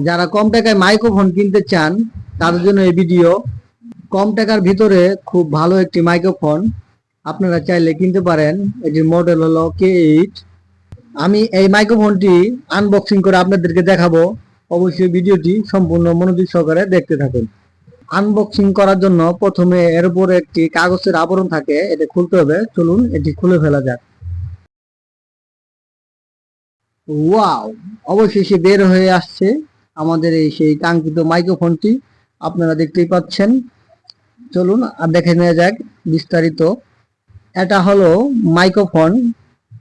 যারা কম টাকায় মাইক্রোফোন কিনতে চান তাদের জন্য এই ভিডিও। কম টাকার ভিতরে খুব ভালো একটি মাইক্রোফোন আপনারা চাইলে কিনতে পারেন। এটির মডেল হলো K8। আমি এই মাইক্রোফোনটি আনবক্সিং করে আপনাদেরকে দেখাবো। অবশ্যই ভিডিওটি সম্পূর্ণ মনোযোগ সহকারে দেখতে থাকুন। আনবক্সিং করার জন্য প্রথমে এর উপরে একটি কাগজের আবরণ থাকে, এটা খুলতে হবে। চলুন এটি খুলে ফেলা যাক। ওয়াও, অবশেষে বের হয়ে আসছে আমাদের এই সেই কাঙ্ক্ষিত মাইক্রোফোনটি। আপনারা দেখতেই পাচ্ছেন। চলুন আর দেখে নেওয়া যাক বিস্তারিত। এটা হলো মাইক্রোফোন,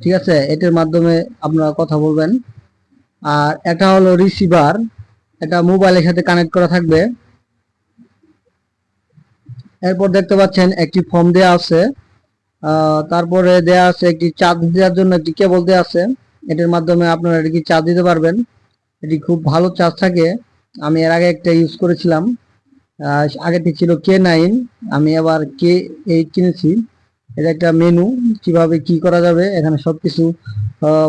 ঠিক আছে? এটার মাধ্যমে আপনারা কথা বলবেন। আর এটা হলো রিসিভার, এটা মোবাইলের সাথে কানেক্ট করা থাকবে। এরপর দেখতে পাচ্ছেন একটি ফর্ম দেওয়া আছে। তারপরে দেওয়া আছে একটি চার্জ দেওয়ার জন্য একটি কেবল দেওয়া আছে। এটার মাধ্যমে আপনারা এটি চার্জ দিতে পারবেন। এটি খুব ভালো চার্জ থাকে। আমি এর আগে একটা ইউজ করেছিলাম। আগেটি ছিল K9, আমি আবার K8 কিনেছি। এটা একটা মেনু, কিভাবে কি করা যাবে এখানে সবকিছু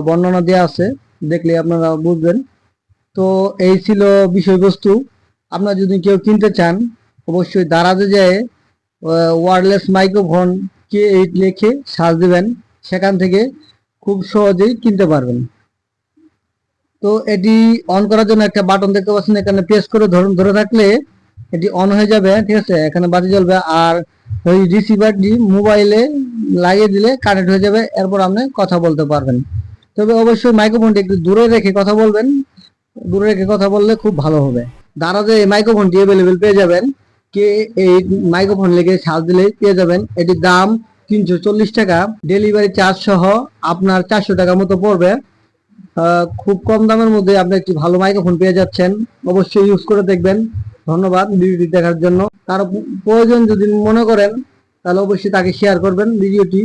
বর্ণনা দেওয়া আছে, দেখলে আপনারা বুঝবেন। তো এই ছিল বিষয়বস্তু। আপনারা যদি কেউ কিনতে চান অবশ্যই দারাজে যেয়ে ওয়্যারলেস মাইক্রোফোন K8 লিখে সার্চ দিবেন, সেখান থেকে খুব সহজেই কিনতে পারবেন। তো এটি অন করার জন্য একটা বাটন দেখতে পাচ্ছেন, এখানে প্রেস করে ধরে থাকলে এটি অন হয়ে যাবে, ঠিক আছে? এখানে বাতি জ্বলবে। আর ওই রিসিভারটি মোবাইলে লাগিয়ে দিলে কানেক্ট হয়ে যাবে, এরপর আপনি কথা বলতে পারবেন। তবে অবশ্যই মাইক্রোফোনটি একটু দূরে রেখে কথা বলবেন, দূরে রেখে কথা বললে খুব ভালো হবে। দারাজে এই মাইক্রোফোনটি অ্যাভেলেবেল পেয়ে যাবেন। এই মাইক্রোফোন লেগে সার্চ দিলেই পেয়ে যাবেন। এটির দাম 340 টাকা, ডেলিভারি চার্জ সহ আপনার 400 টাকা মতো পড়বে। খুব কম দামের মধ্যে আপনি একটি ভালো মাইক্রোফোন পেয়ে যাচ্ছেন। অবশ্যই ইউজ করে দেখবেন। ধন্যবাদ ভিডিওটি দেখার জন্য। কারো প্রয়োজন যদি মনে করেন তাহলে অবশ্যই তাকে শেয়ার করবেন ভিডিওটি।